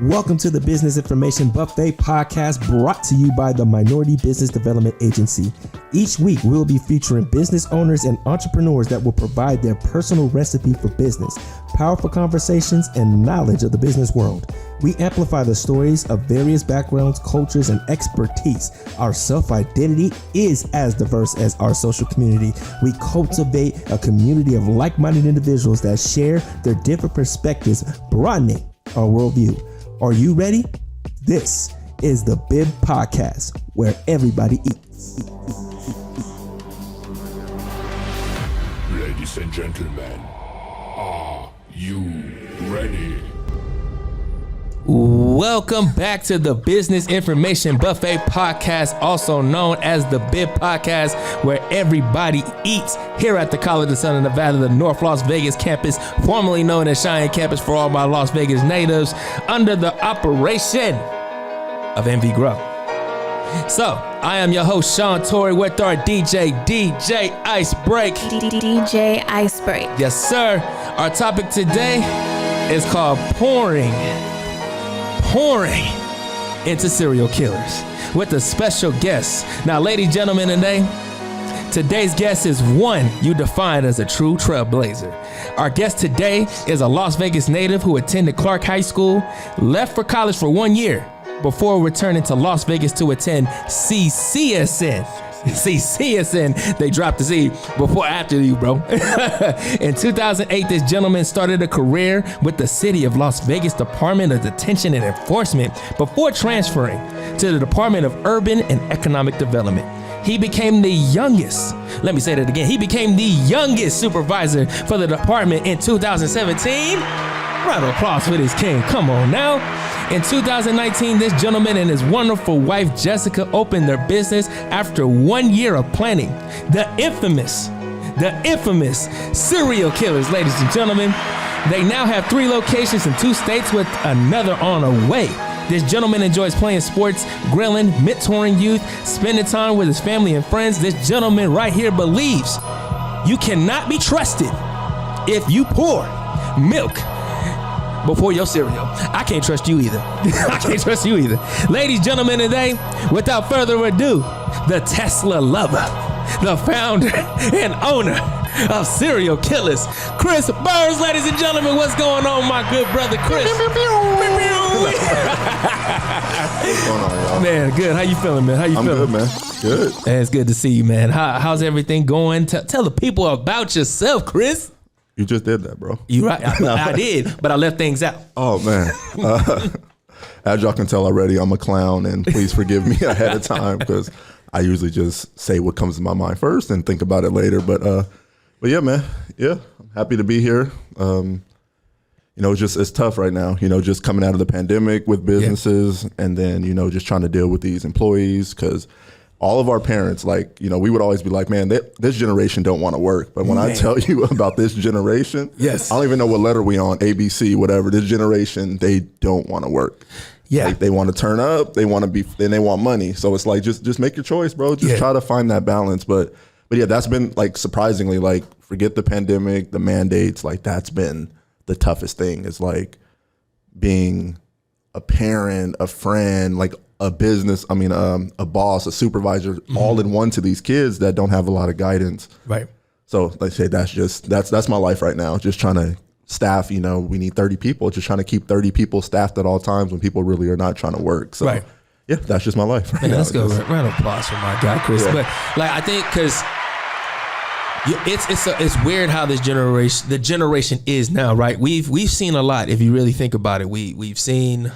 Welcome to the Business Information Buffet podcast, brought to you by the Minority Business Development Agency. Each week, we'll be featuring business owners and entrepreneurs that will provide their personal recipe for business, powerful conversations, and knowledge of the business world. We amplify the stories of various backgrounds, cultures, and expertise. Our self-identity is as diverse as our social community. We cultivate a community of like-minded individuals that share their different perspectives, broadening our worldview. Are you ready? This is the BIB Podcast, where everybody eats. Ladies and gentlemen, are you ready? Welcome back to the Business Information Buffet Podcast, also known as the BIB Podcast, where everybody eats, here at the College of the Sun of Nevada, the North Las Vegas campus, formerly known as Cheyenne Campus for all my Las Vegas natives, under the operation of MV Grow. So, I am your host, Sean Torrey, with our DJ Icebreak. DJ Icebreak. Yes, sir. Our topic today is called pouring into Cereal Killerz with a special guest. Now, ladies and gentlemen, today's guest is one you define as a true trailblazer. Our guest today is a Las Vegas native who attended Clark High School, left for college for 1 year before returning to Las Vegas to attend CCSN. CCSN, they dropped the C after you, bro. In 2008, this gentleman started a career with the City of Las Vegas Department of Detention and Enforcement before transferring to the Department of Urban and Economic Development. He became the youngest, let me say that again, he became the youngest supervisor for the department in 2017. Round of applause for this king, come on now. In 2019, this gentleman and his wonderful wife, Jessica, opened their business after 1 year of planning. The infamous Cereal Killerz, ladies and gentlemen. They now have 3 locations in 2 states with another on the way. This gentleman enjoys playing sports, grilling, mentoring youth, spending time with his family and friends. This gentleman right here believes you cannot be trusted if you pour milk before your cereal. I can't trust you either. I can't trust you either. Ladies and gentlemen, today, without further ado, the Tesla lover, the founder and owner of Cereal Killerz, Chris Burns. Ladies and gentlemen, what's going on, my good brother Chris? What's going on, y'all? Man, good. How you feeling, man? How you I'm feeling? good, man. Good. Man, it's good to see you, man. How's everything going? Tell the people about yourself, Chris. You just did that, bro. You right? I did, but I left things out. Oh, man. As y'all can tell already, I'm a clown, and please forgive me ahead of time because I usually just say what comes to my mind first and think about it later. But yeah, man. Yeah, I'm happy to be here. It's tough right now, just coming out of the pandemic with businesses and then, just trying to deal with these employees because all of our parents, we would always be like, man, this generation don't want to work. But when I tell you about this generation, yes, I don't even know what letter we on, ABC, whatever. This generation, they don't want to work. Yeah. They want to turn up. They want to be, then they want money. So it's like, just make your choice, bro. Just try to find that balance. But yeah, that's been surprisingly, forget the pandemic, the mandates, that's been the toughest thing is being a parent, a friend, a business, a boss, a supervisor, all in one to these kids that don't have a lot of guidance. Right. So like I say, that's my life right now. Just trying to staff, we need 30 people, just trying to keep 30 people staffed at all times when people really are not trying to work. So yeah, that's just my life. Right now. Let's go. Round of applause for my guy, Chris. Yeah. But I think because it's weird how the generation is now, right? We've seen a lot. If you really think about it, we've seen,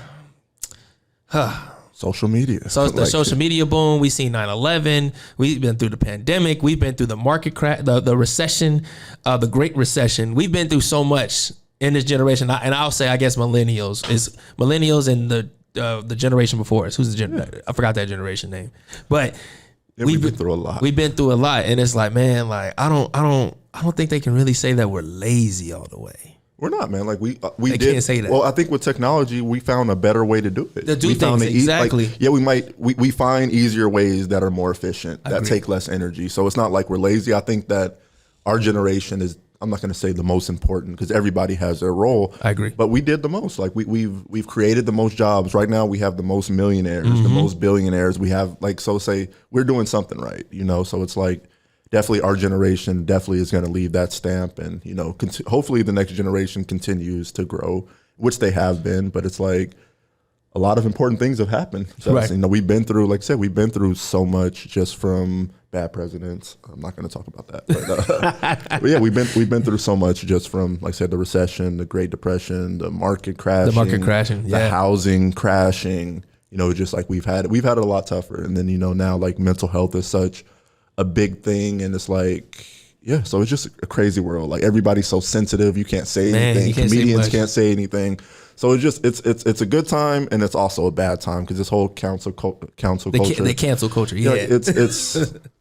social media. So the social media boom. We've seen 9/11. We've been through the pandemic. We've been through the market crash, the recession, the Great Recession. We've been through so much in this generation. And I'll say, I guess millennials and the generation before us. Who's the I forgot that generation name, but. Yeah, we've been through a lot. We've been through a lot, and it's like, man, I don't think they can really say that we're lazy all the way. We're not, man. They did. Can't say that. Well, I think with technology, we found a better way to do it. To do things exactly. We find easier ways that are more efficient, that take less energy. So it's not like we're lazy. I think that our generation I'm not going to say the most important because everybody has their role. I agree. But we did the most. Like we've created the most jobs. Right now we have the most millionaires, the most billionaires. We have like, so say we're doing something right, you know? So it's like definitely our generation definitely is going to leave that stamp, and, you know, hopefully the next generation continues to grow, which they have been, but it's like a lot of important things have happened. So, Right. you know, we've been through, like I said, we've been through so much just from bad presidents. I'm not going to talk about that, but yeah, we've been through so much just from, like I said, the recession, the Great Depression, the market crashing, the housing crashing. You know, just like we've had it a lot tougher, and then, you know, now like mental health is such a big thing, and it's like, yeah, so it's just a crazy world. Like everybody's so sensitive, you can't say anything. Comedians can't say anything. So it's just it's a good time, and it's also a bad time because this whole cancel culture. The cancel culture, yeah. It's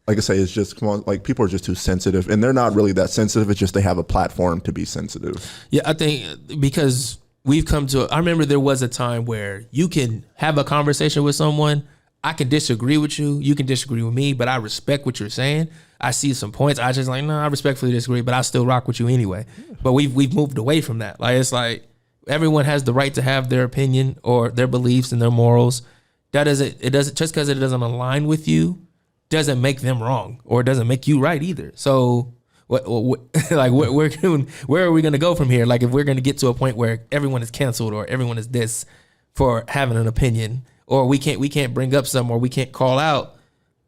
like I say, it's just, come on, like people are just too sensitive, and they're not really that sensitive. It's just they have a platform to be sensitive. Yeah, I think because we've come to. I remember there was a time where you can have a conversation with someone. I can disagree with you. You can disagree with me, but I respect what you're saying. I see some points. I just like, no, I respectfully disagree, but I still rock with you anyway. Yeah. But we've moved away from that. Like it's like everyone has the right to have their opinion or their beliefs and their morals. It doesn't just because it doesn't align with you doesn't make them wrong, or it doesn't make you right either. So where are we going to go from here? Like if we're going to get to a point where everyone is canceled or everyone is this for having an opinion, or we can't bring up some, or we can't call out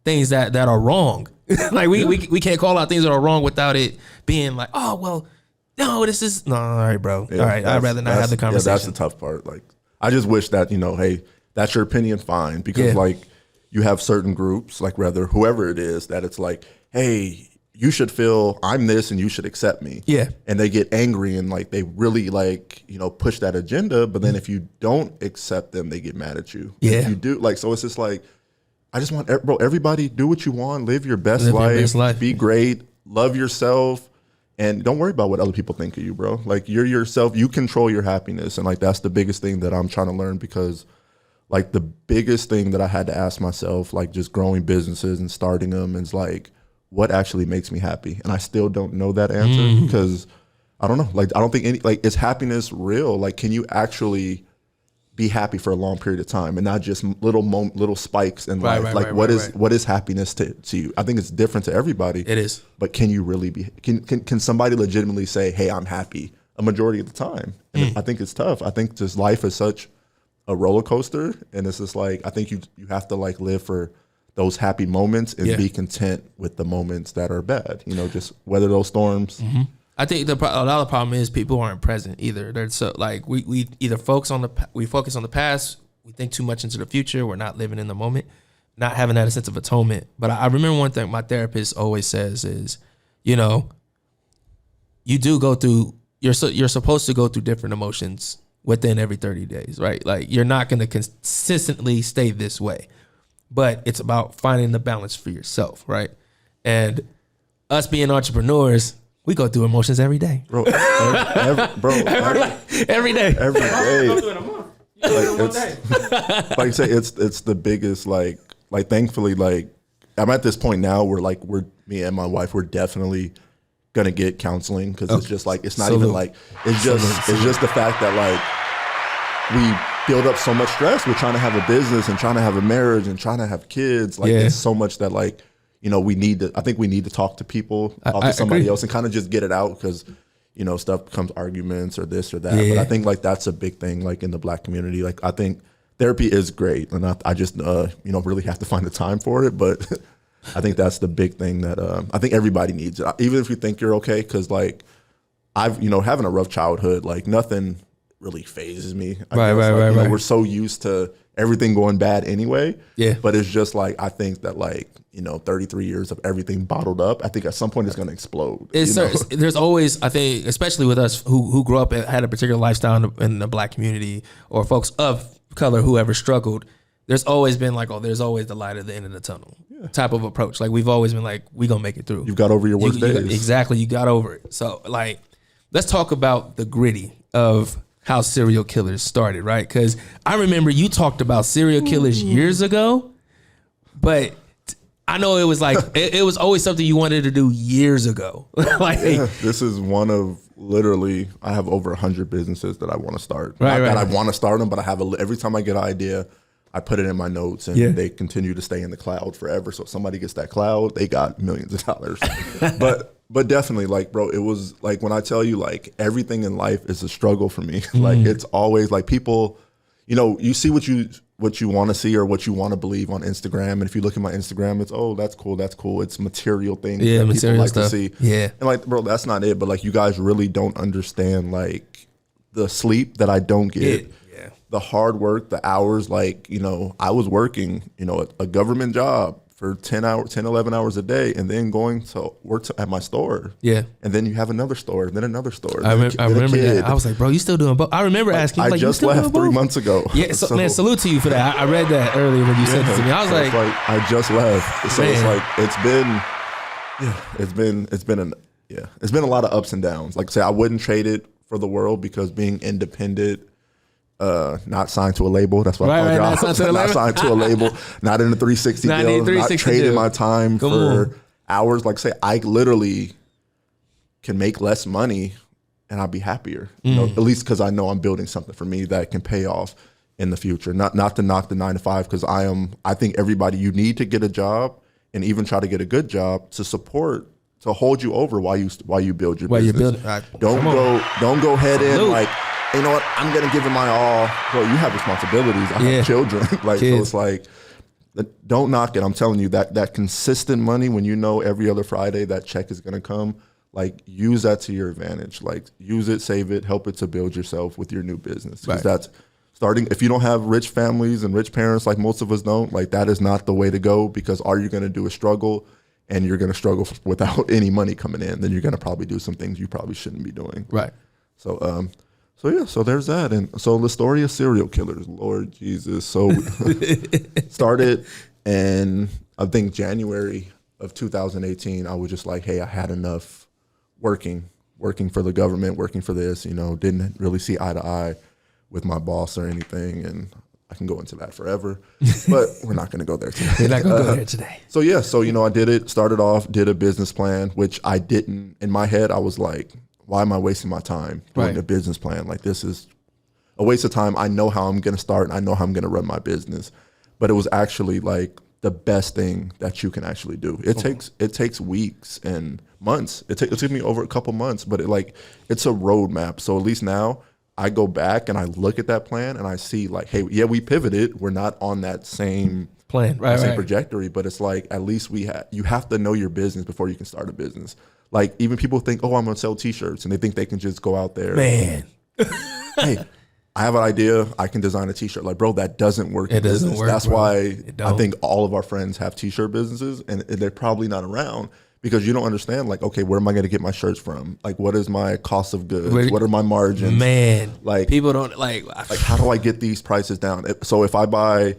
things that are wrong. Like we can't call out things that are wrong without it being like, oh well, no, this is no, all right, bro. Yeah, all right, I'd rather not have the conversation. Yeah, that's the tough part. Like I just wish that, you know, hey, that's your opinion, fine, because like you have certain groups, like whether whoever it is, that it's like, hey, you should feel I'm this and you should accept me. Yeah. And they get angry and like they really like, you know, push that agenda. But then if you don't accept them, they get mad at you. Yeah. If you do, like, so it's just like, I just want, bro, everybody do what you want, live your best life, be great, love yourself, and don't worry about what other people think of you, bro. Like you're yourself, you control your happiness. And like that's the biggest thing that I'm trying to learn, because like the biggest thing that I had to ask myself, like just growing businesses and starting them, is like, what actually makes me happy? And I still don't know that answer because I don't know. Like, I don't think is happiness real? Like, can you actually be happy for a long period of time and not just little spikes in life? What is happiness to you? I think it's different to everybody. It is. But can you really be, can somebody legitimately say, hey, I'm happy a majority of the time? And I think it's tough. I think just life is such a roller coaster, and it's just like, I think you have to like live for those happy moments and be content with the moments that are bad, you know, just weather those storms. I think another problem is people aren't present either. They're so like, we either focus on the past, we think too much into the future, we're not living in the moment, not having that sense of atonement. But I remember one thing my therapist always says is, you know, you do go through, you're supposed to go through different emotions within every 30 days, right? Like you're not going to consistently stay this way. But it's about finding the balance for yourself, right? And us being entrepreneurs, we go through emotions every day. Bro, every day. Every day. Like you say, it's the biggest, like thankfully, like I'm at this point now where like me and my wife, we're definitely gonna get counseling, because it's just like, it's not even like, it's just the fact that like we build up so much stress with trying to have a business and trying to have a marriage and trying to have kids. Like there's so much that like, you know, I think we need to talk to people, talk to somebody else and kind of just get it out, because, you know, stuff becomes arguments or this or that. But I think like that's a big thing, like in the Black community. Like I think therapy is great, and I just, you know, really have to find the time for it. But I think that's the big thing that I think everybody needs it, even if you think you're okay. Because like I've, you know, having a rough childhood, like nothing really phases me. Right. We're so used to everything going bad anyway. Yeah. But it's just like, I think that like, you know, 33 years of everything bottled up, I think at some point it's going to explode. There's always, I think, especially with us who grew up and had a particular lifestyle in the Black community, or folks of color who ever struggled, there's always been like, oh, there's always the light at the end of the tunnel type of approach. Like we've always been like, we going to make it through. You've got over your worst days. Exactly. You got over it. So like, let's talk about the gritty of how Cereal Killerz started, right? Because I remember you talked about Cereal Killerz years ago, but I know it was like it was always something you wanted to do years ago. Like this is one of literally I have over 100 businesses that I want to start. Right, Not that I right. want to start them, but I have every time I get an idea, I put it in my notes, and they continue to stay in the cloud forever. So if somebody gets that cloud, they got millions of dollars. But definitely, like, bro, it was like when I tell you, like, everything in life is a struggle for me. Like, it's always like people, you know, you see what you want to see or what you want to believe on Instagram, and if you look at my Instagram, it's that's cool. It's material things that material people like stuff. to see. Yeah, and like, bro, that's not it. But like, you guys really don't understand like the sleep that I don't get. The hard work, the hours, like, you know, I was working, you know, a government job for 10, 11 hours a day, and then going to work at my store. Yeah. And then you have another store, and then another store. I remember that. I was like, bro, you still doing both? I remember asking. I like, just you still left 3 months ago. Yeah, so, man, salute to you for that. I read that earlier when you said it to me. I was like, I just left. So it's like, it's been a lot of ups and downs. Like I say, I wouldn't trade it for the world, because being independent, not signed to a label. That's what I call jobs. Not signed to a label. Not in the 360 deal. Not trading my time for hours. Like say, I literally can make less money and I'll be happier. You know, at least because I know I'm building something for me that can pay off in the future. Not to knock the 9 to 5, because I think everybody, you need to get a job and even try to get a good job to hold you over while you build your business. Don't go head in like, you know what, I'm going to give it my all. Bro, you have responsibilities. I have children. Like, so it's like, don't knock it. I'm telling you, that consistent money, when you know every other Friday that check is going to come, like, use that to your advantage. Like, use it, save it, help it to build yourself with your new business. Because that's starting, if you don't have rich families and rich parents like most of us don't, like, that is not the way to go, because all you're going to do is struggle, and you're going to struggle without any money coming in. Then you're going to probably do some things you probably shouldn't be doing. Right. So there's that. And so the story of Cereal Killerz, Lord Jesus. So started in, I think, January of 2018. I was just like, hey, I had enough working for the government, working for this, you know, didn't really see eye to eye with my boss or anything. And I can go into that forever, but we're not going to go there today. We're not going to go there today. So you know, I started off, did a business plan, which I didn't, in my head, I was like, why am I wasting my time doing a business plan? Like, this is a waste of time. I know how I'm going to start, and I know how I'm going to run my business. But it was actually like the best thing that you can actually do. It takes weeks and months. It took me over a couple months, but it's a roadmap. So at least now I go back and I look at that plan and I see like, hey, yeah, we pivoted. We're not on that same plan, same trajectory, but it's like, at least you have to know your business before you can start a business. Like, even people think, oh, I'm going to sell T-shirts, and they think they can just go out there. Man. Hey, I have an idea. I can design a T-shirt. Like, bro, that doesn't work in business. Doesn't work, that's why I think all of our friends have T-shirt businesses, and they're probably not around, because you don't understand, like, okay, where am I going to get my shirts from? Like, what is my cost of goods? What are my margins? Man, like, people don't like how do I get these prices down? So if I buy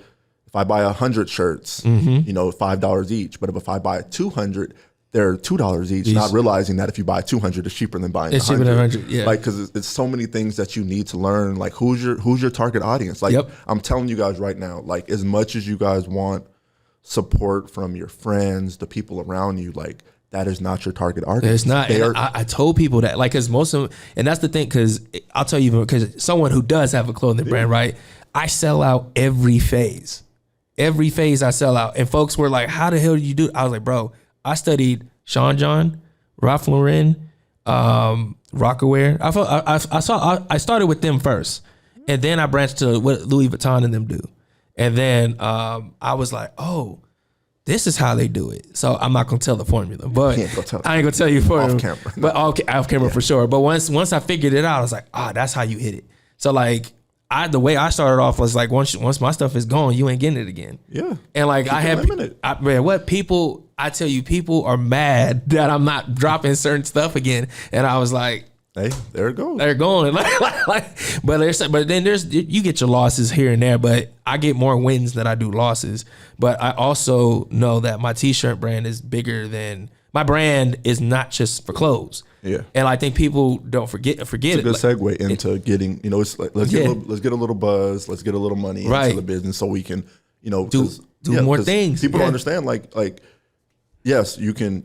100 shirts, you know, $5 each, but if I buy 200, they're $2 each, not realizing that if you buy 200, it's cheaper than buying 100. Cheaper than 100, yeah. Like, because it's so many things that you need to learn. Like, who's your target audience? Like, I'm telling you guys right now, like, as much as you guys want support from your friends, the people around you, like, that is not your target audience. It's not. I told people that, like, because most of them, and that's the thing, because I'll tell you, because someone who does have a clothing brand, right? I sell out every phase. Every phase I sell out. And folks were like, how the hell do you do it? I was like, bro, I studied Sean John, Ralph Lauren, Rockaware. I started with them first, and then I branched to what Louis Vuitton and them do, and then I was like, oh, this is how they do it. So I'm not gonna tell the formula, but I ain't gonna tell you formula. Off camera, but off camera for sure. But once I figured it out, I was like, that's how you hit it. So like, the way I started off was like, once my stuff is gone, you ain't getting it again. Yeah. And like, I tell you, people are mad that I'm not dropping certain stuff again. And I was like, hey, there it goes. They're going. But then you get your losses here and there, but I get more wins than I do losses. But I also know that my T-shirt brand is bigger than, my brand is not just for clothes. Yeah. And I think people don't forget it. It's a good segue into getting, you know, it's like, let's get a little buzz, let's get a little money into the business so we can, you know, do more things. People don't understand, like Yes, you can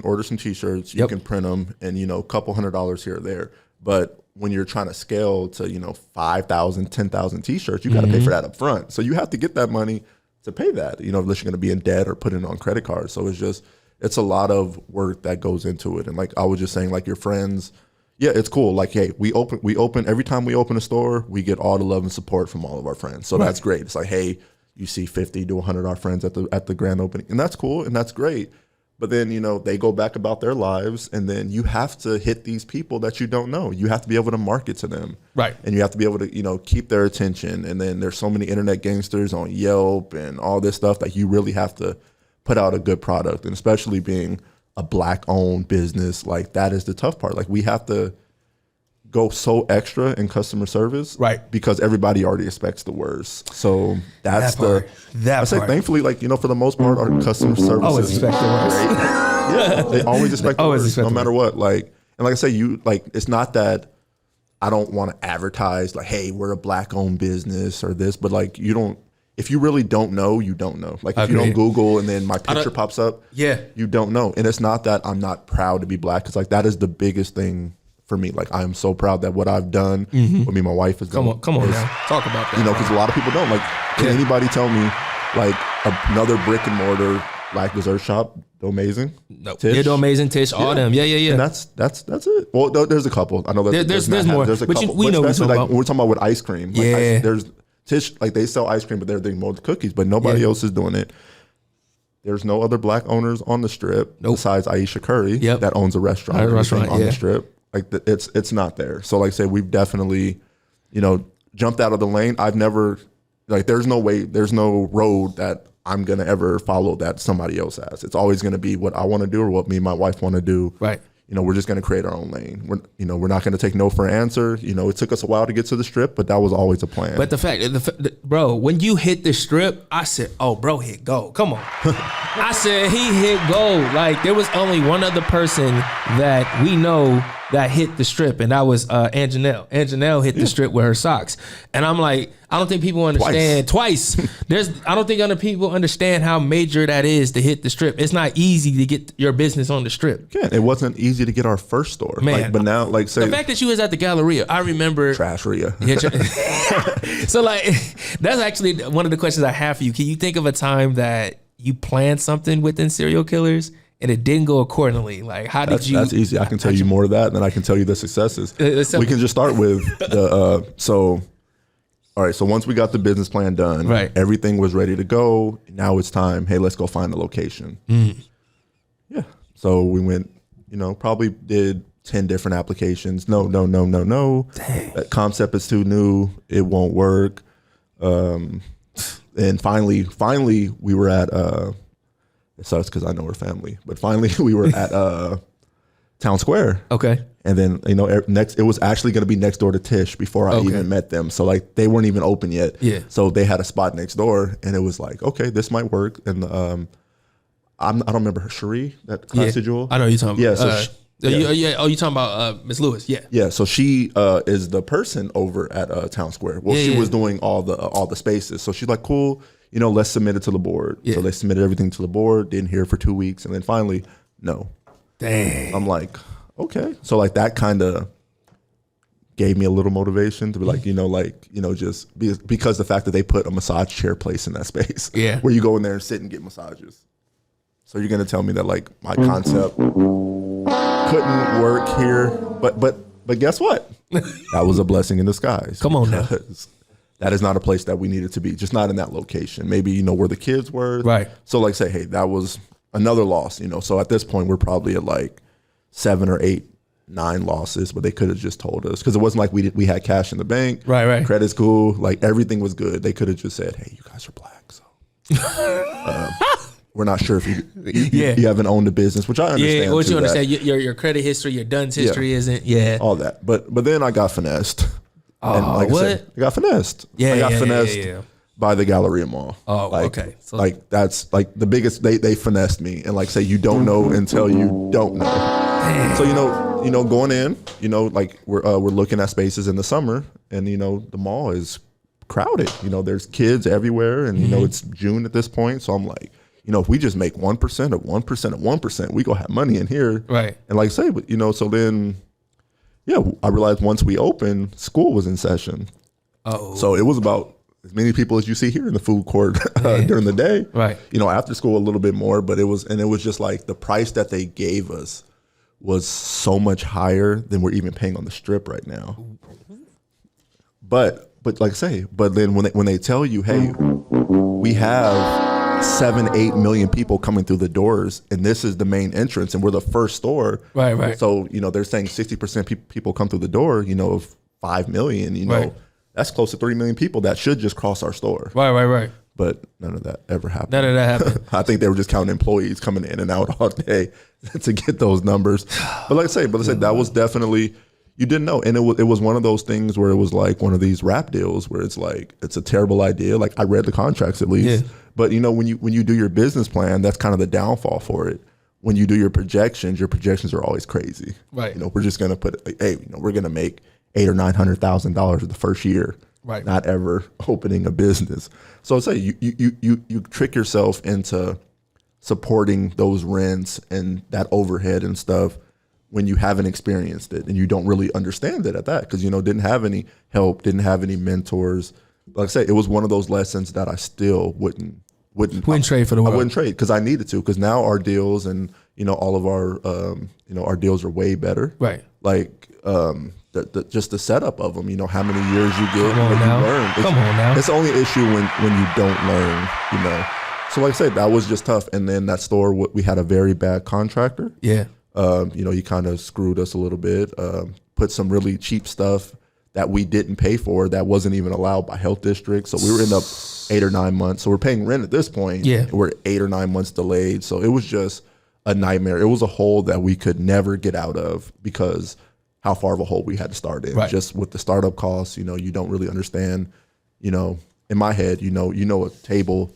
order some T-shirts, you can print them, and a couple $100 here or there. But when you're trying to scale to 5,000, 10,000 T-shirts, you got to pay for that up front. So you have to get that money to pay that. Unless you're going to be in debt or put it on credit cards. So it's a lot of work that goes into it. And like I was just saying, like your friends, yeah, it's cool. Like, hey, we open every time we open a store, we get all the love and support from all of our friends. So that's great. It's like, hey, you see 50 to 100 of our friends at the grand opening, and that's cool and that's great. But then they go back about their lives, and then you have to hit these people that you don't know. You have to be able to market to them, right? And you have to be able to keep their attention. And then there's so many internet gangsters on Yelp and all this stuff that you really have to put out a good product. And especially being a Black-owned business, like that is the tough part. Like we have to go so extra in customer service, right? Because everybody already expects the worst. So that's I say thankfully, like for the most part, our customer service always expect the worst. Yeah, they always expect the worst, no matter what. Like, and like I say, it's not that I don't want to advertise like, hey, we're a Black-owned business or this, but like if you really don't know, you don't know. Like if you don't Google and then my picture pops up, you don't know. And it's not that I'm not proud to be Black, because like that is the biggest thing for me. Like I am so proud that what I've done, what me and my wife has done. Come on now, talk about that. Because a lot of people don't. Like, can anybody tell me like another brick and mortar Black dessert shop do amazing? No, they do amazing. Tish, all them, yeah. And that's it. Well, there's a couple. I know there's more. There's a couple. We know especially like we're talking about with ice cream. Like there's Tish, like they sell ice cream, but they're doing molded cookies, but nobody else is doing it. There's no other Black owners on the strip besides Aisha Curry that owns a restaurant on the strip. Like it's not there. So like I say, we've definitely, jumped out of the lane. I've never, like there's no road that I'm gonna ever follow that somebody else has. It's always gonna be what I want to do or what me and my wife want to do. Right. We're just gonna create our own lane. We're not gonna take no for an answer. It took us a while to get to the strip, but that was always a plan. But bro, when you hit the strip, I said, oh, bro, hit gold. Come on. I said he hit gold. Like there was only one other person that we know that hit the strip, and that was Anjanelle. Anjanelle hit the strip with her socks, and I'm like, I don't think people understand twice. I don't think other people understand how major that is to hit the strip. It's not easy to get your business on the strip. Yeah, it wasn't easy to get our first store, man. But now, like, say the fact that you was at the Galleria, I remember Trasheria. So like, that's actually one of the questions I have for you. Can you think of a time that you planned something within Cereal Killerz and it didn't go accordingly? Like, how did you? That's easy. I can tell you more of that, and then I can tell you the successes. We can just start with the. All right. So once we got the business plan done, everything was ready to go. Now it's time. Hey, let's go find a location. Yeah. So we went. Probably did 10 different applications. No. Dang. That concept is too new. It won't work. And finally, we were at. It sucks because I know her family, but finally we were at Town Square. Okay. And then next it was actually going to be next door to Tish before I even met them. So like they weren't even open yet. Yeah. So they had a spot next door, and it was like, okay, this might work. And I don't remember her, Cherie, that classy jewel. I know you're talking about. Yeah. Oh, you talking about Miss Lewis? Yeah. Yeah. So she is the person over at Town Square. Well, she was doing all the spaces. So she's like, cool. Let's submit it to the board. Yeah. So they submitted everything to the board. Didn't hear for 2 weeks, and then finally, no. Dang. I'm like, okay. So like that kind of gave me a little motivation to be like, just because the fact that they put a massage chair place in that space, where you go in there and sit and get massages. So you're gonna tell me that like my concept couldn't work here, but guess what? That was a blessing in disguise. Come on now. That is not a place that we needed to be, just not in that location. Maybe, where the kids were. Right. So like say, hey, that was another loss, So at this point, we're probably at like 7 or 8, 9 losses, but they could have just told us. Because it wasn't like we had cash in the bank. Right. Credit's cool. Like everything was good. They could have just said, hey, you guys are Black, so we're not sure if you haven't owned a business, which I understand. Yeah, what you understand, your credit history, your DUNS history isn't, all that. But then I got finessed. Oh, and like what? I said, I got finessed. I got finessed by the Galleria Mall. Oh, okay. So like that's like the biggest. They finessed me, and like say you don't know until you don't know. Damn. So going in, like we're looking at spaces in the summer, and the mall is crowded. There's kids everywhere, and it's June at this point, so I'm like, if we just make 1% of 1% of 1%, we gonna have money in here. Right. And like I say, but so then, I realized once we opened, school was in session. Oh. So it was about as many people as you see here in the food court during the day. Right. After school a little bit more, but it was just like the price that they gave us was so much higher than we're even paying on the strip right now. But like I say, but then when they tell you, hey, we have 7-8 million people coming through the doors, and this is the main entrance, and we're the first store. Right. So they're saying 60% people come through the door. Of 5 million. Right. That's close to 3 million people that should just cross our store. Right. But none of that ever happened. None of that happened. I think they were just counting employees coming in and out all day to get those numbers. But like I say, that was definitely, you didn't know. And it was one of those things where it was like one of these rap deals where it's like, it's a terrible idea. Like I read the contracts at least. Yeah. But when you do your business plan, that's kind of the downfall for it. When you do your projections are always crazy. Right. We're just going to put it like, hey, we're going to make $800,000 or $900,000 the first year. Right. Not ever opening a business. So say you trick yourself into supporting those rents and that overhead and stuff when you haven't experienced it and you don't really understand it at that, because didn't have any help, didn't have any mentors. Like I say, it was one of those lessons that I still wouldn't trade for the world. I wouldn't trade because I needed to, because now our deals and all of our our deals are way better. Right. Like just the setup of them, how many years you get, Come on now. You learn. Come on now. It's the only issue when you don't learn, So like I said, that was just tough. And then that store, we had a very bad contractor. Yeah. He kind of screwed us a little bit, put some really cheap stuff that we didn't pay for that wasn't even allowed by health districts. So we were in up 8 or 9 months. So we're paying rent at this point. Yeah. We're 8 or 9 months delayed. So it was just a nightmare. It was a hole that we could never get out of because how far of a hole we had to start in. Right. Just with the startup costs, you don't really understand, in my head, a table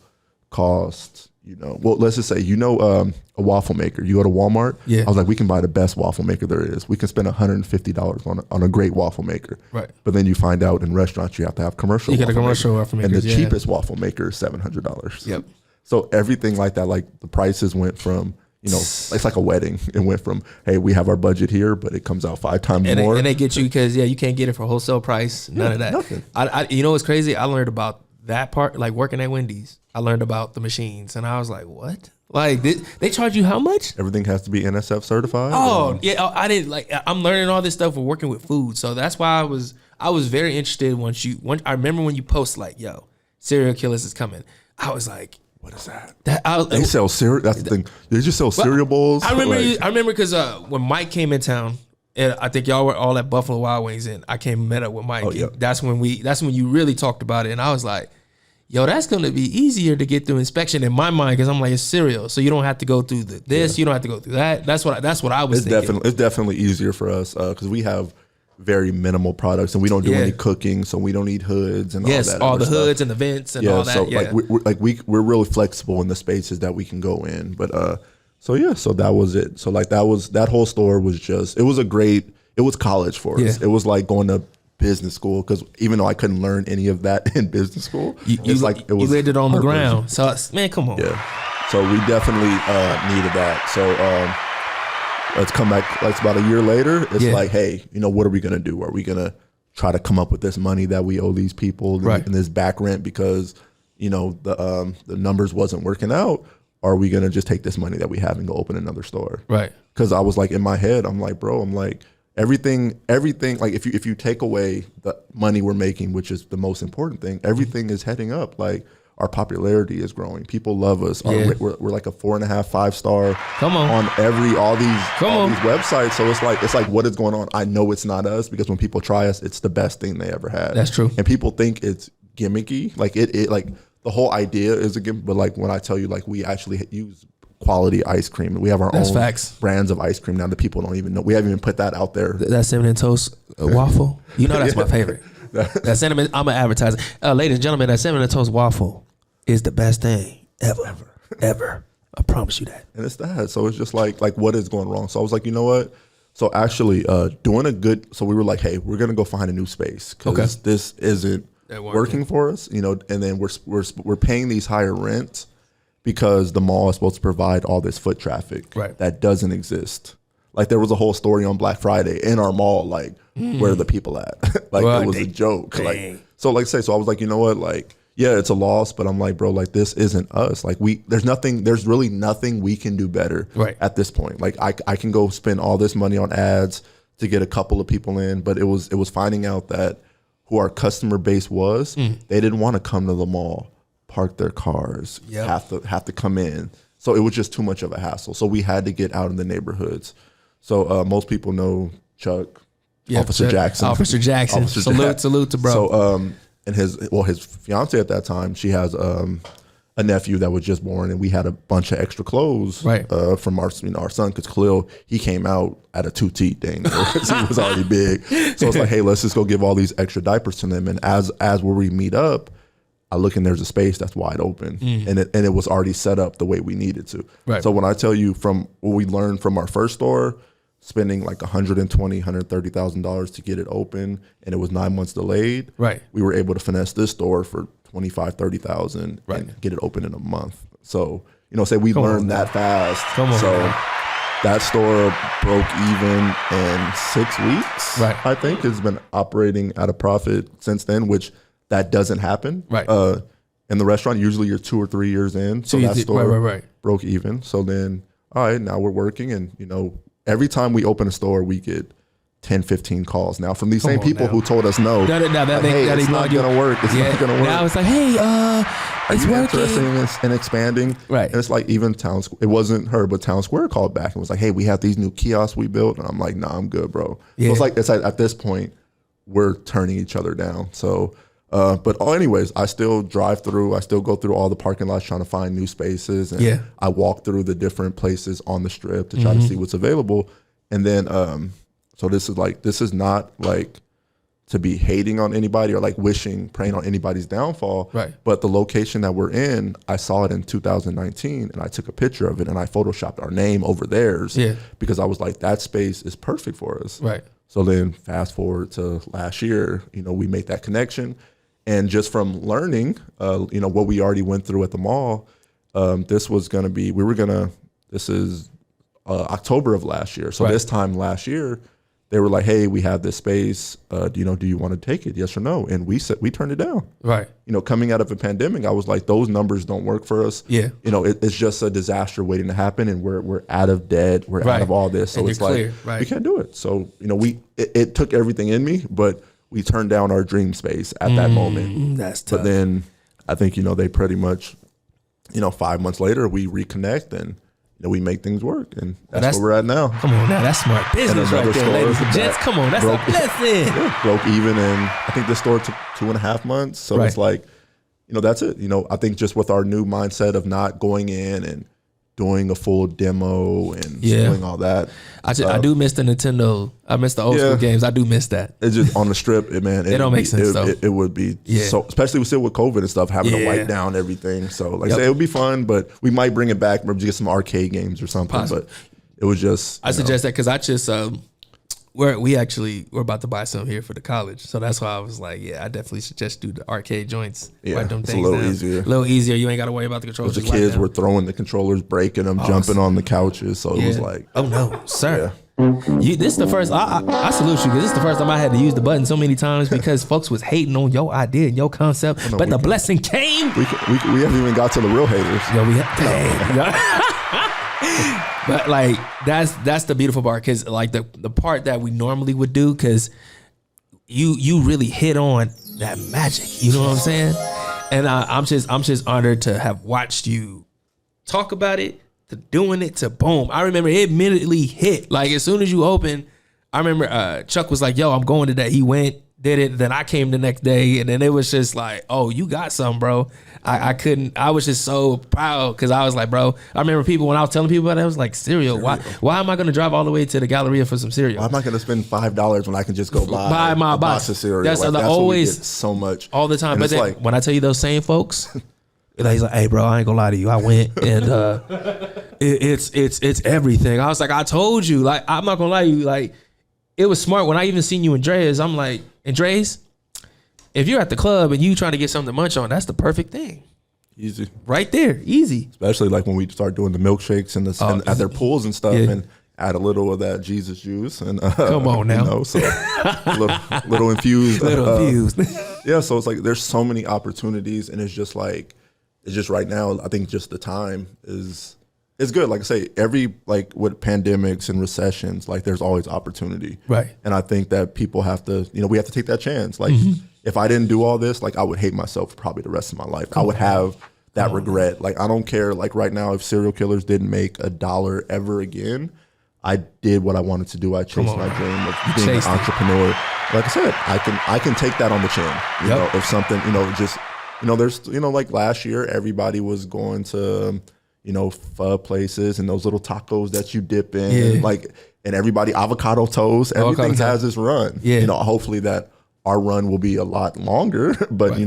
costs, well, let's just say, a waffle maker. You go to Walmart. Yeah. I was like, we can buy the best waffle maker there is. We can spend $150 on a great waffle maker. Right. But then you find out in restaurants you have to have commercial. You get a commercial waffle maker. And the cheapest waffle maker is $700. Yep. So everything like that, like the prices went from, it's like a wedding. It went from, hey, we have our budget here, but it comes out 5 times more. And they get you because, you can't get it for wholesale price. None of that. Nothing. What's crazy? I learned about that part, like working at Wendy's. I learned about the machines, and I was like, what? Like, they charge you how much? Everything has to be NSF certified? Oh, yeah. I didn't, I'm learning all this stuff with working with food. So that's why I was very interested I remember when you post, yo, Cereal Killerz is coming. I was like, what is that? They sell cereal. That's the thing. They just sell cereal bowls. I remember because when Mike came in town, and I think y'all were all at Buffalo Wild Wings, and I came and met up with Mike. Oh, yeah. That's when you really talked about it, and I was like, yo, that's going to be easier to get through inspection in my mind, because I'm like, it's cereal, so you don't have to go through you don't have to go through that. That's what I was thinking. It's definitely easier for us because we have very minimal products, and we don't do any cooking, so we don't need hoods and all that. Yes, all the hoods and the vents and all that. So we're really flexible in the spaces that we can go in. But so that was it. So that whole store was it was college for us. It was like going to business school, because even though I couldn't learn any of that in business school, you laid it on the ground. So man, come on. Yeah. So we definitely needed that. So let's come back. It's about a year later. It's like, hey, what are we gonna do? Are we gonna try to come up with this money that we owe these people and this back rent because the numbers wasn't working out? Or are we gonna just take this money that we have and go open another store? Right. Because I was like, in my head, I'm like, bro, everything, like if you take away the money we're making, which is the most important thing, everything is heading up. Like our popularity is growing. People love us. We're like a 4.5, 5 star. Come on all these websites. So it's like what is going on? I know it's not us, because when people try us, it's the best thing they ever had. That's true. And people think it's gimmicky. Like it like the whole idea is a gimmick, but like when I tell you, like we actually use quality ice cream. We have our own brands of ice cream now that people don't even know. We haven't even put that out there. That cinnamon toast waffle. That's my favorite. That cinnamon. I'm an advertiser. Ladies and gentlemen, that cinnamon toast waffle is the best thing ever. I promise you that. And it's that. So it's just like what is going wrong? So I was like, you know what? So actually, so we were like, hey, we're gonna go find a new space because this isn't working for us. And then we're paying these higher rents. because the mall is supposed to provide all this foot traffic that doesn't exist. Like there was a whole story on Black Friday in our mall, like where are the people at? Like it was a joke. Like so I was like, you know what? Like, yeah, it's a loss, but I'm like, bro, like this isn't us. Like there's really nothing we can do better at this point. Like I can go spend all this money on ads to get a couple of people in, but it was finding out that who our customer base was, they didn't want to come to the mall, park their cars, have to come in. So it was just too much of a hassle. So we had to get out in the neighborhoods. So most people know Chuck, Officer Jackson. Officer Jackson. Salute to bro. So and his fiance at that time, she has a nephew that was just born, and we had a bunch of extra clothes from our son, because Khalil, he came out at a 2T thing. He was already big. So it's like, hey, let's just go give all these extra diapers to them. And as where we meet up, I look and there's a space that's wide open, and it was already set up the way we needed to. So when I tell you from what we learned from our first store, spending like $130,000 to get it open, and it was 9 months delayed. We were able to finesse this store for $25,000-$30,000 and get it open in a month. So say we learned that fast. That store broke even in 6 weeks. I think it's been operating at a profit since then, which that doesn't happen. In the restaurant, usually you're 2 or 3 years in. So that store broke even. So then, all right, now we're working, and every time we open a store, we get 10, 15 calls now from these same people who told us no. It's not going to work. It's not going to work. Now it's like, hey, it's working. Interested in expanding. And it's like even it wasn't her, but Town Square called back and was like, hey, we have these new kiosks we built. And I'm like, nah, I'm good, bro. So it's like at this point, we're turning each other down. So, anyways, I still drive through. I still go through all the parking lots trying to find new spaces. And I walk through the different places on the strip to try to see what's available. And then, so this is not like to be hating on anybody or like praying on anybody's downfall. But the location that we're in, I saw it in 2019, and I took a picture of it, and I photoshopped our name over theirs because I was like, that space is perfect for us. So then fast forward to last year, we made that connection. And just from learning, what we already went through at the mall, this is October of last year. So this time last year, they were like, hey, we have this space. Do you want to take it? Yes or no? And we said, we turned it down. Coming out of a pandemic, I was like, those numbers don't work for us. It's just a disaster waiting to happen, and we're out of debt. We're out of all this. So it's like, we can't do it. So, it took everything in me, but we turned down our dream space at that moment. That's tough. But then I think, they pretty much, 5 months later, we reconnect, and we make things work, and that's where we're at now. Come on now, that's smart business right there, ladies and gents. Come on, that's a blessing. Broke even, and I think this store took 2.5 months. So it's like, that's it. I think just with our new mindset of not going in and doing a full demo and doing all that. I do miss the Nintendo. I miss the old school games. I do miss that. It's just on the strip, man. It don't make sense though. It would be so, especially with COVID and stuff, having to wipe down everything. So like I say, it would be fun, but we might bring it back, maybe get some arcade games or something. Possibly. But it was just. I suggest that because I just we're about to buy some here for the college, so that's why I was like, I definitely suggest do the arcade joints. Wipe them it's things a little down. easier. A little easier. You ain't got to worry about the controllers. The kids were throwing the controllers, breaking them, jumping on the couches. So it was like, oh no, sir. This is the first. I salute you because this is the first time I had to use the button so many times because folks was hating on your idea and your concept, but the blessing came. We haven't even got to the real haters. But like that's the beautiful part, because like the part that we normally would do, because you really hit on that magic. You know what I'm saying? And I'm just honored to have watched you talk about it, to doing it, to boom. I remember it immediately hit. Like as soon as you opened, I remember Chuck was like, "Yo, I'm going today." He went, did it. Then I came the next day, and then it was just like, "Oh, you got something, bro." I couldn't. I was just so proud because I was like, bro. I remember when I was telling people about it, I was like, cereal. Why am I going to drive all the way to the Galleria for some cereal? Why am I going to spend $5 when I can just go buy my box of cereal? That's always what we get so much all the time. And but then, when I tell you those same folks, he's like, "Hey, bro, I ain't gonna lie to you. I went and it's everything." I was like, "I told you." Like, I'm not gonna lie to you. Like, it was smart when I even seen you in Dre's. I'm like, in Dre's, if you're at the club and you trying to get something to munch on, that's the perfect thing. Easy. Right there, easy. Especially like when we start doing the milkshakes and at their pools and stuff, and add a little of that Jesus juice. And come on now, you know, so little infused. Yeah, so it's like there's so many opportunities, and it's just right now. I think just the time is good. Like I say, every like with pandemics and recessions, like there's always opportunity, right? And I think that people have to, we have to take that chance. Like if I didn't do all this, like I would hate myself probably the rest of my life. I would have that regret. Like I don't care. Like right now, if Cereal Killerz didn't make $1 ever again, I did what I wanted to do. I chased my dream of being an entrepreneur. Like I said, I can take that on the chin. You know, if something, there's, like last year, everybody was going to, pho places and those little tacos that you dip in, and everybody avocado toast. Everything has its run. Yeah. Hopefully that our run will be a lot longer, but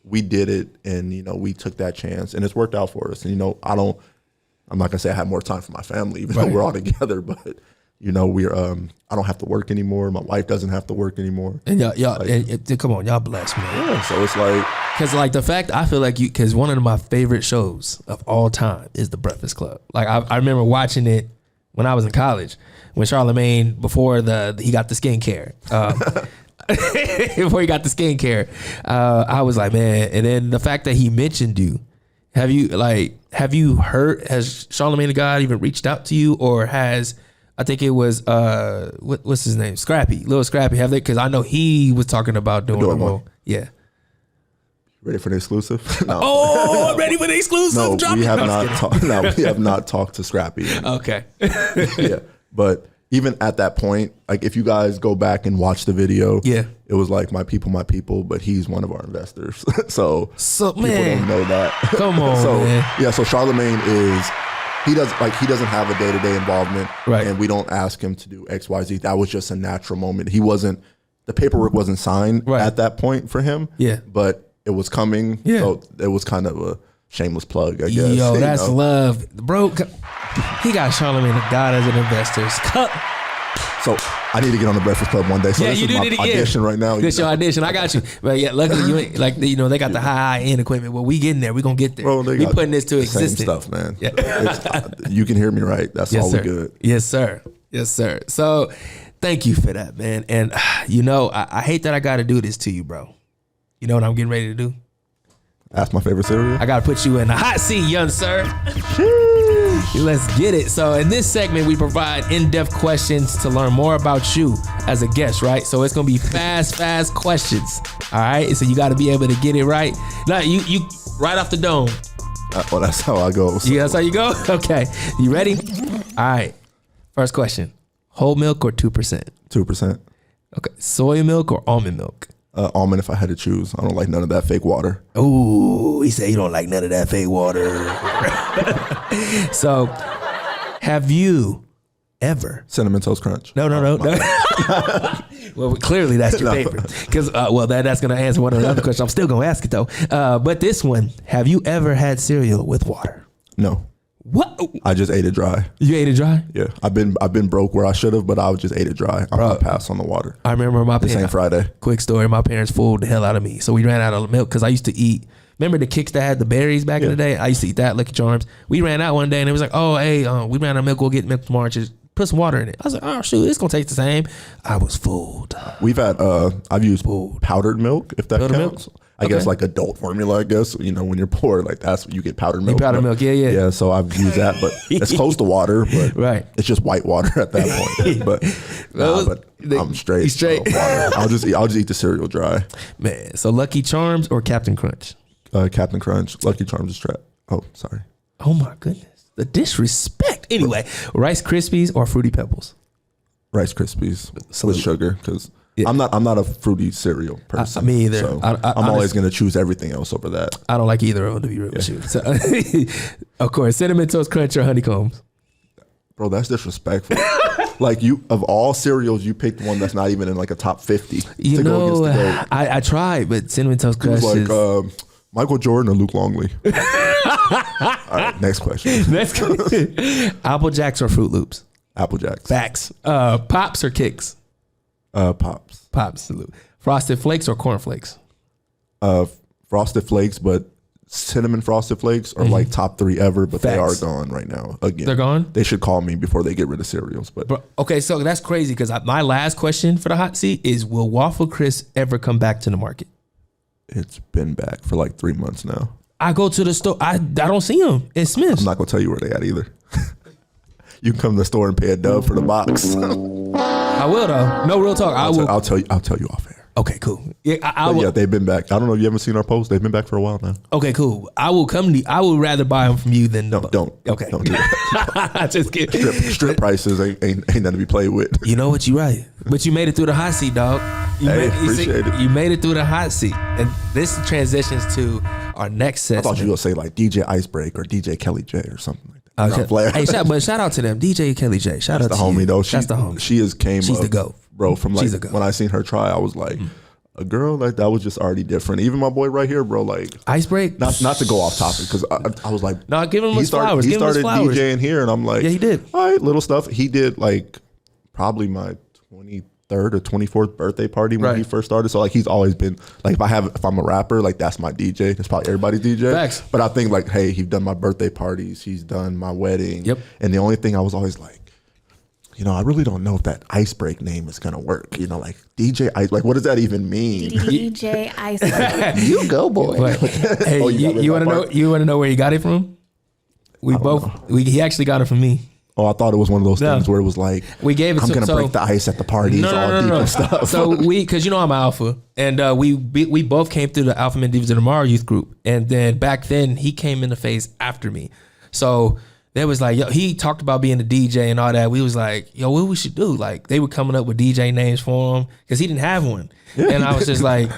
we did it, and we took that chance, and it's worked out for us. And I'm not gonna say I have more time for my family, even though we're all together, but we're I don't have to work anymore. My wife doesn't have to work anymore. And y'all, come on, y'all blessed, man. Yeah, so it's like, because like the fact I feel like because one of my favorite shows of all time is The Breakfast Club. Like I remember watching it when I was in college, when Charlamagne before he got the skincare. Before he got the skincare, I was like, man. And then the fact that he mentioned you, have you heard? Has Charlamagne the God even reached out to you, or has I think it was what's his name, Little Scrappy? Have they? Because I know he was talking about doing a role. Yeah. Ready for the exclusive? No. Oh, ready for the exclusive? No, we have not. We have not talked to Scrappy. Okay. Yeah, but even at that point, like if you guys go back and watch the video, it was like my people, but he's one of our investors. so people don't know that. Come on, man. Yeah, so Charlamagne he doesn't have a day-to-day involvement, right? And we don't ask him to do X, Y, Z. That was just a natural moment. The paperwork wasn't signed at that point for him. Yeah, but it was coming. Yeah, so it was kind of a shameless plug, I guess. Yo, that's love, bro. He got Charlamagne the God as an investor. So I need to get on the Breakfast Club one day. So this is my audition right now. This your audition. I got you. But yeah, luckily you ain't like they got the high end equipment. Well, we getting there. We gonna get there. Bro, we putting this to existence. Same stuff, man. Yeah. You can hear me right. That's all we good. Yes, sir. Yes, sir. So thank you for that, man. And I hate that I got to do this to you, bro. You know what I'm getting ready to do? That's my favorite cereal. I got to put you in the hot seat, young sir. Let's get it. So in this segment, we provide in-depth questions to learn more about you as a guest, right? So it's going to be fast questions. All right. So you got to be able to get it right. Now, you right off the dome. Well, that's how I go. So. Yeah, that's how you go? Okay. You ready? All right. First question. Whole milk or 2%? 2%. Okay. Soy milk or almond milk? Almond if I had to choose. I don't like none of that fake water. Ooh, he said you don't like none of that fake water. So, have you ever... Cinnamon Toast Crunch. No. Well, clearly that's your favorite. Because, that's going to answer one of the other questions. I'm still going to ask it, though. But this one, have you ever had cereal with water? No. What? I just ate it dry. You ate it dry? Yeah. I've been broke where I should have, but I just ate it dry. I'm going to pass on the water. I remember my parents. This ain't Friday. Quick story. My parents fooled the hell out of me. So we ran out of milk because I used to eat. Remember the kicks that had the berries back in the day? I used to eat that, Lucky Charms. We ran out one day and it was like, oh, hey, we ran out of milk. We'll get milk tomorrow. Just put some water in it. I was like, oh, shoot, it's going to taste the same. I was fooled. We've had, I've used powdered milk, if that counts. Milk? I guess like adult formula, I guess, when you're poor, like that's what you get, powdered milk. Powdered milk, yeah. Yeah, so I've used that, but it's close to water, but it's just white water at that point. but I'm straight. Water. I'll just eat the cereal dry. Man, so Lucky Charms or Captain Crunch? Captain Crunch. Lucky Charms is trap. Oh, sorry. Oh my goodness. The disrespect. Anyway, Rice Krispies or Fruity Pebbles? Rice Krispies with sugar, because I'm not a fruity cereal person. Me either. So I'm always going to choose everything else over that. I don't like either of them, to be real with you. So, of course, Cinnamon Toast Crunch or Honeycombs? Bro, that's disrespectful. Like of all cereals, you picked one that's not even in like a top 50. Go against the GOAT. I tried, but Cinnamon Toast Crunch is like Michael Jordan or Luke Longley. All right, next question. Apple Jacks or Fruit Loops? Apple Jacks. Facts. Pops or Kicks? Pops. Frosted Flakes or Corn Flakes? Frosted Flakes, but cinnamon frosted flakes are like top 3 ever, but they are Facts. gone right now. Again, They're gone? They should call me before they get rid of cereals. But Okay, so that's crazy because my last question for the hot seat is: will Waffle Crisp ever come back to the market? it's been back for like 3 months now. I go to the store, I don't see them. It's Smith's. I'm not gonna tell you where they at either. You can come to the store and pay a dub for the box. I will though. No, real talk. I will. I'll tell you off air. Okay, cool. Yeah, I will. Yeah, they've been back. I don't know if you haven't seen our post. They've been back for a while now. Okay, cool. I will come to. I would rather buy them from you than Don't. Okay, Don't do that. just kidding. Strip prices ain't nothing to be played with. You know what? You right, but you made it through the hot seat, dog. Appreciate it. You made it through the hot seat, and this transitions to our next I session. thought you were gonna say like DJ Icebreak or DJ Kelly J or something like that. Okay. No, play. Hey, shout out to them, DJ Kelly J. Shout out the to homie you. though. That's the homie. She has came. She's up, the GOAT. bro. From like She's the GOAT. when I seen her try, I was like, a girl like that was just already different. Even my boy right here, bro. Like Icebreak. not to go off topic because I was like, No, give him his flowers. He Give him his started flowers. DJing here, and I'm like, Yeah, he did. All right, little stuff. He did like probably my 23rd or 24th birthday party when Right. he first started. So like he's always been like if I'm a rapper, like that's my DJ. That's probably everybody's DJ. Facts. But I think like, hey, he's done my birthday parties. He's done my wedding. Yep. And the only thing I was always like, I really don't know if that Icebreak name is gonna work. Like DJ Ice, like what does that even mean? DJ Icebreak. You go, boy. But, hey, Oh, you want to know? You want to know where he got it from? He actually got it from me. Oh, I thought it was one of those No. things where it was like, We gave it I'm to- gonna so- break the ice at the parties, all deep and stuff. So because I'm Alpha, and we both came through the Alpha Men Divas of Tomorrow youth group, and then back then he came in the phase after me. So there was like, yo, he talked about being a DJ and all that. We was like, yo, what we should do? Like they were coming up with DJ names for him because he didn't have one, and I was just like,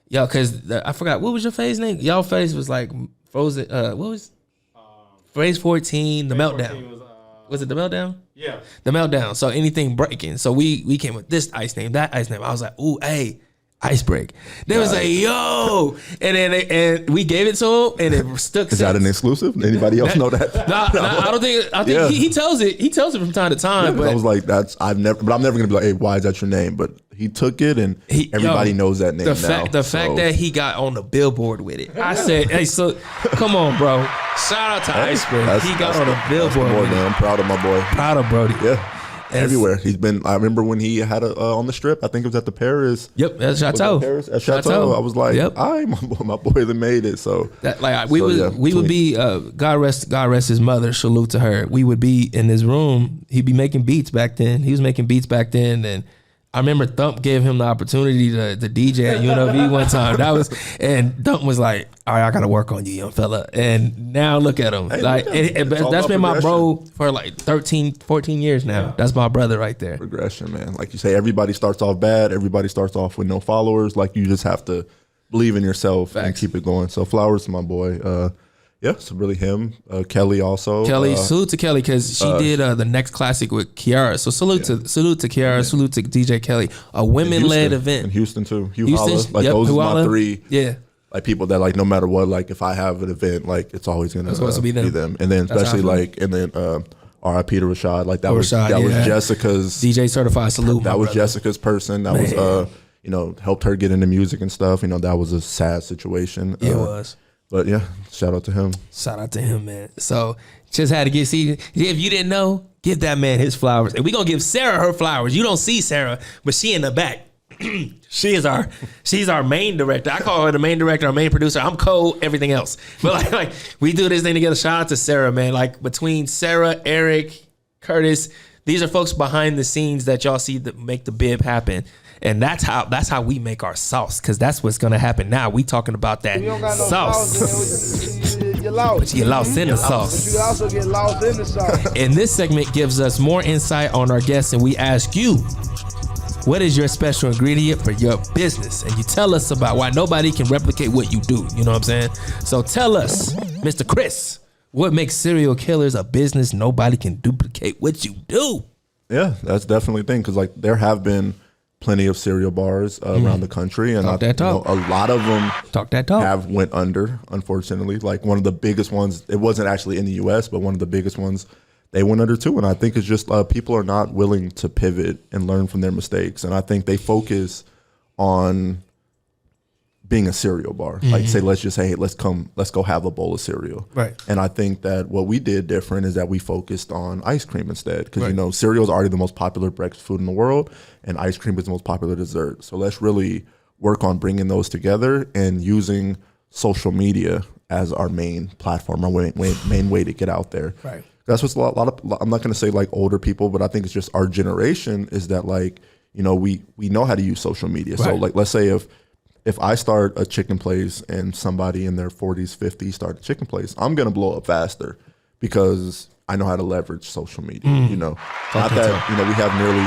yo, because I forgot what was your phase name. Y'all phase was like Frozen. What was phase 14? The Meltdown. Was it the Meltdown? Yeah. The Meltdown. So anything breaking. So we came with this ice name, that ice name. I was like, ooh, hey, Icebreak. They was like, yo, and then and we gave it to him, and it stuck. Is that an exclusive? Anybody else know that? Nah, I don't think. I think Yeah. he tells it. He tells it from time to time. I But was like, I'm never gonna be like, hey, why is that your name? But he took it, and everybody knows that name the now. The fact that he got on the billboard with it, I said, hey, so come on, bro. Shout out to Icebreak. He got on the billboard boy, with man. it. I'm proud of my boy. Proud of Brody. Yeah. Everywhere he's been. I remember when he had on the strip. I think it was at the Paris. Yep, that's Was that Chateau. Paris? At Chateau. I was like, yep. my boy that made it. So That, like we So, would yeah, we would be God rest his mother, salute to her. We would be in his room. He'd be making beats back then. He was making beats back then, and I remember Thump gave him the opportunity to DJ at UNLV one time. And Thump was like, all right, I gotta work on you, young fella. And now look at him. Hey, like look at him. It's all that's about been my bro progression. for like 13, 14 years now. Yeah. That's my brother right there. progression, man. Like you say, everybody starts off bad. Everybody starts off with no followers. Like you just have to believe in yourself and Facts. keep it going. So flowers to my boy. Yeah, it's really him. Kelly also. Kelly, salute to Kelly because she did the next classic with Kiara. So salute to Kiara, salute to DJ Kelly. A women-led in event. Houston too. Hugh Houston, Holla. Like yep, those Hugh are Holla. my 3. Yeah. Like people that like no matter what, like if I have an event, like it's always gonna supposed to be them. And then That's how I especially feel. like and then R.I.P. to Rashad. Like that was Rashad, yeah. Jessica's DJ certified salute. that my was brother. Jessica's person. That was helped her get into music and stuff. That was a sad situation. It was. But yeah, shout out to him. Shout out to him, man. So just had to see. If you didn't know, give that man his flowers. And we're gonna give Sarah her flowers. You don't see Sarah, but she in the back. She's our main director. I call her the main director, our main producer. I'm everything else. But like we do this thing together. Shout out to Sarah, man. Like between Sarah, Eric, Curtis, these are folks behind the scenes that y'all see that make the bib happen. And that's how we make our sauce, because that's what's gonna happen now. We talking about that You don't got no sauce. you're lost. You're lost in the sauce. You also get lost in the sauce. And this segment gives us more insight on our guests, and we ask you, what is your special ingredient for your business? And you tell us about why nobody can replicate what you do. You know what I'm saying? So tell us, Mr. Chris, what makes Cereal Killerz a business nobody can duplicate what you do? Yeah, that's definitely a thing because like there have been plenty of cereal bars around the country, and Talk that talk. a lot of them Talk that talk. have went under. Unfortunately, like one of the biggest ones, it wasn't actually in the U.S., but one of the biggest ones, they went under too. And I think it's just people are not willing to pivot and learn from their mistakes. And I think they focus on being a cereal bar. Like say, let's go have a bowl of cereal. Right. And I think that what we did different is that we focused on ice cream instead. Because, you know, cereal is already the most popular breakfast food in the world, and ice cream is the most popular dessert. So let's really work on bringing those together and using social media as our main platform, our main way to get out there. Right. That's what's a lot of, I'm not going to say like older people, but I think it's just our generation is that like, you know, we know how to use social media. Right. So like, let's say if I start a chicken place and somebody in their 40s, 50s start a chicken place, I'm going to blow up faster because I know how to leverage social media, you know. Not that, you know, we have nearly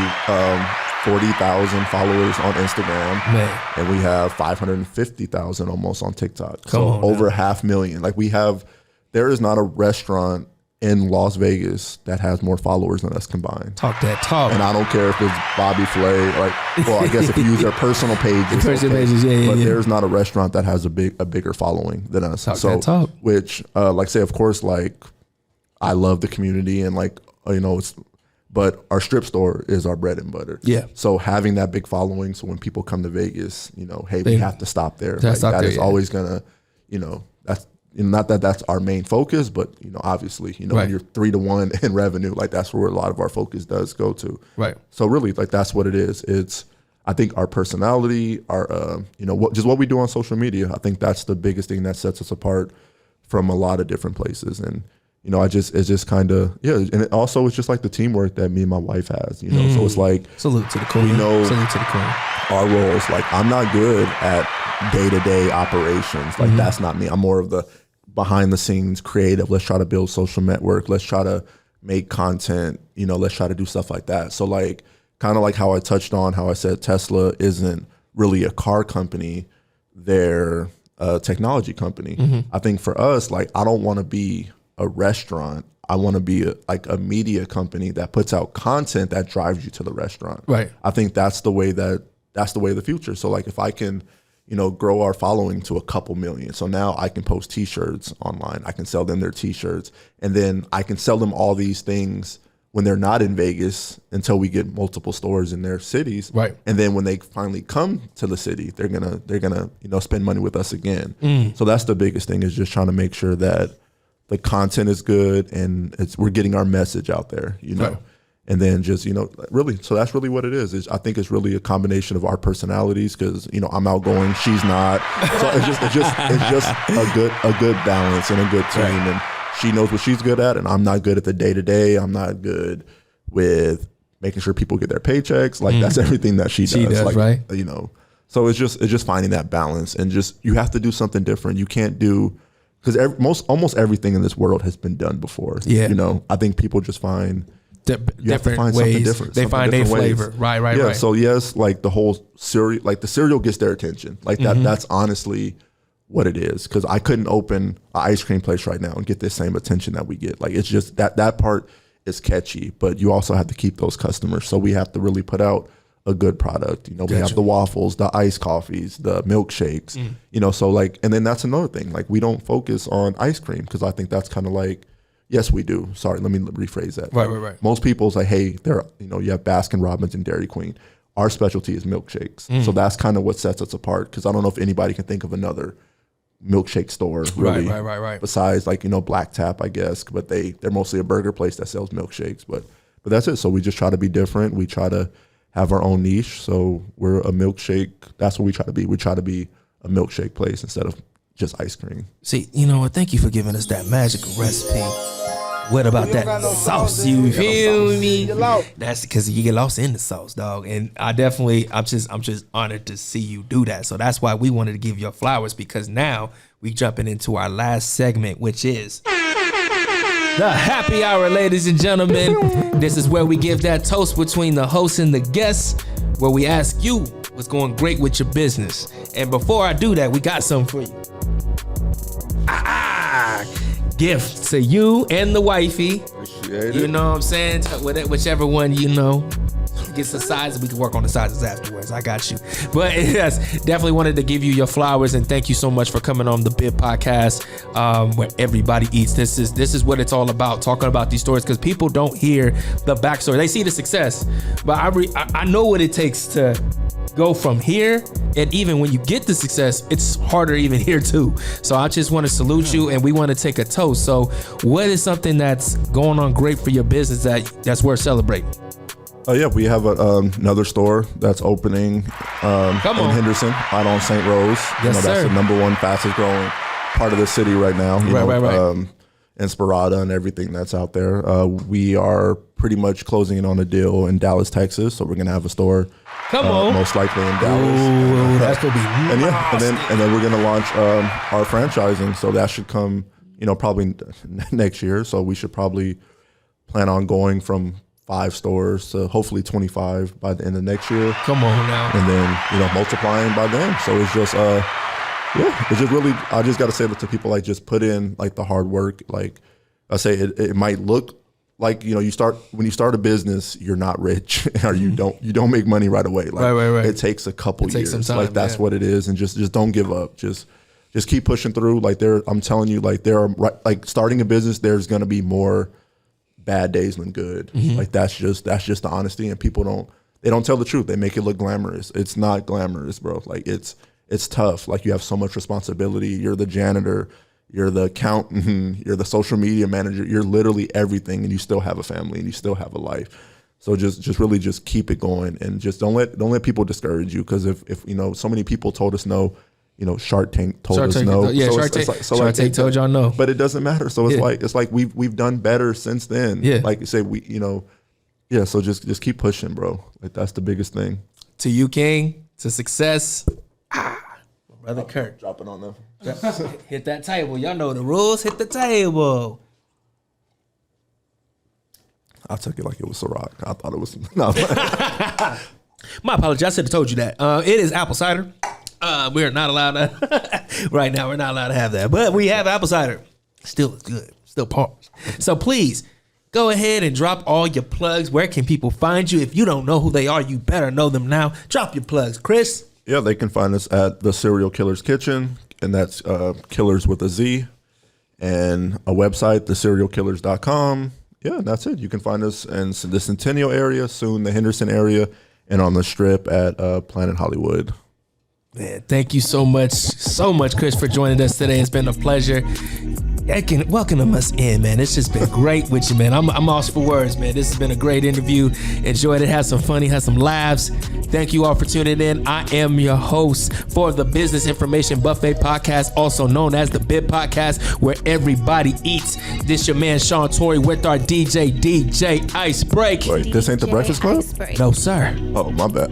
40,000 followers on Instagram, and we have 550,000 almost on TikTok. So over 500,000. Like there is not a restaurant in Las Vegas that has more followers than us combined. Talk that talk. And I don't care if it's Bobby Flay, like, well, I guess if you use their personal pages, yeah, but there's not a restaurant that has a bigger following than us. Talk that talk. Which, like, say, of course, like, I love the community and like, you know, but our strip store is our bread and butter. Yeah. So having that big following, so when people come to Vegas, you know, hey, we have to stop there. Like, that is always gonna, you know, that's. Not that that's our main focus, but, you know, obviously, you know, when you're 3-to-1 in revenue, like that's where a lot of our focus does go to. Right. So really, like that's what it is. It's, I think our personality, our, you know, what we do on social media. I think that's the biggest thing that sets us apart from a lot of different places. And, you know, it's just kind of, yeah. And it also, it's just like the teamwork that me and my wife has, you know, so it's like, salute to the queen. We know salute to the queen. Our roles. Like I'm not good at day-to-day operations. Like that's not me. I'm more of the behind the scenes creative. Let's try to build social network. Let's try to make content, you know, let's try to do stuff like that. So like, kind of like how I touched on how I said Tesla isn't really a car company, they're a technology company. I think for us, like, I don't want to be a restaurant. I want to be a media company that puts out content that drives you to the restaurant. Right. I think that's the way of the future. So like if I can, you know, grow our following to a couple million. So now I can post t-shirts online. I can sell them their t-shirts, and then I can sell them all these things when they're not in Vegas until we get multiple stores in their cities. Right. And then when they finally come to the city, they're gonna, you know, spend money with us again. So that's the biggest thing, is just trying to make sure that the content is good and we're getting our message out there, you know. Right. And then just, you know, really, so that's really what it is. I think it's really a combination of our personalities, because, you know, I'm outgoing, she's not. So it's just a good balance and a good team. Right. And she knows what she's good at, and I'm not good at the day-to-day. I'm not good with making sure people get their paychecks. Like that's everything that she does. Like, right. You know, so it's just finding that balance, and just, you have to do something different. You can't do, because almost everything in this world has been done before. Yeah. You know, I think people just find, you have to find ways. something different. They find their flavor. Right. Yeah. So yes, like the whole cereal, like the cereal gets their attention. Like that. That's honestly what it is. Because I couldn't open an ice cream place right now and get the same attention that we get. Like it's just that part is catchy, but you also have to keep those customers. So we have to really put out a good product. You know, we have the waffles, the iced coffees, the milkshakes. You know, so like, and then that's another thing. Like we don't focus on ice cream, because I think that's kind of like, yes, we do. Sorry, let me rephrase that. Right. Most people say, hey, you know, you have Baskin Robbins and Dairy Queen. Our specialty is milkshakes. So that's kind of what sets us apart, because I don't know if anybody can think of another milkshake store really, right. besides, like, you know, Black Tap, I guess, but they're mostly a burger place that sells milkshakes. But that's it. So we just try to be different. We try to have our own niche. So we're a milkshake. That's what we try to be. We try to be a milkshake place instead of just ice cream. See, you know what? Thank you for giving us that magical recipe. What about that sauce? You feel me? That's because you get lost in the sauce, dog. And I'm just honored to see you do that. So that's why we wanted to give you flowers, because now we jumping into our last segment, which is the happy hour, ladies and gentlemen. This is where we give that toast between the host and the guests, where we ask you what's going great with your business. And before I do that, we got something for you. Gift to you and the wifey. Appreciate it. You know what I'm saying? Whichever one, you know. gets the sizes, we can work on the sizes afterwards. I got you. But yes, definitely wanted to give you your flowers and thank you so much for coming on the Bib Podcast, where everybody eats. This is what it's all about, talking about these stories, because people don't hear the backstory. They see the success, but I know what it takes to go from here, and even when you get the success, it's harder even here too. So I just want to salute you, and we want to take a toast. So what is something that's going on great for your business that's worth celebrating? Oh yeah, we have another store that's opening in Henderson, out on St. Rose. Yes, that's sir. the number one fastest growing part of the city right now. Right. Inspirada and everything that's out there. We are pretty much closing in on a deal in Dallas, Texas. So we're gonna have a store. Most likely in Dallas. Ooh, that's gonna be and then we're gonna launch our franchising. So that should come, probably next year. So we should probably plan on going from 5 stores to hopefully 25 by the end of next year. Come on now. And then multiplying by then. So it's just it's just really, I just got to say to people, like, just put in like the hard work. Like I say, it might look like, when you start a business, you're not rich or you don't make money right away. Like right. it takes a couple years. Some time, like that's what it is. And just don't give up. Just keep pushing through. Like I'm telling you, like starting a business, there's going to be more bad days than good. Mm-hmm. Like that's just the honesty, and people don't tell the truth. They make it look glamorous. It's not glamorous, bro. Like it's tough. Like you have so much responsibility. You're the janitor, you're the accountant, you're the social media manager. You're literally everything, and you still have a family and you still have a life. So just really just keep it going, and just don't let people discourage you. Because if so many people told us no, Shark Tank told us no. Yeah, so Shark Tank told y'all no. But it doesn't matter. So it's like we've done better since then. Yeah. Like you say, so just keep pushing, bro. Like that's the biggest thing. To you, King, to success. My brother Kurt. Drop it on them. Hit that table. Y'all know the rules. Hit the table. I took it like it was Ciroc. I thought it was no. My apologies. I should have told you that. It is apple cider. We're not allowed to right now. We're not allowed to have that, but we have apple cider. Still is good. Still parched. So please go ahead and drop all your plugs. Where can people find you? If you don't know who they are, you better know them now. Drop your plugs, Chris. Yeah, they can find us at the Cereal Killerz Kitchen, and that's Killers with a Z, and a website, theCerealKillers.com. Yeah, that's it. You can find us in the Centennial area, soon the Henderson area, and on the Strip at Planet Hollywood. Man, thank you so much, Chris, for joining us today. It's been a pleasure. Welcome us in, man. It's just been great with you, man. I'm lost for words, man. This has been a great interview. Enjoyed it. Had some funny, had some laughs. Thank you all for tuning in. I am your host for the Business Information Buffet Podcast, also known as the Bib Podcast, where everybody eats. This your man Sean Torrey with our DJ Ice Break. Wait, this ain't the Breakfast Club? No, sir. Oh, my bad.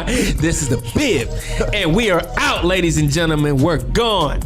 This is the Bib, and we are out, ladies and gentlemen. We're gone.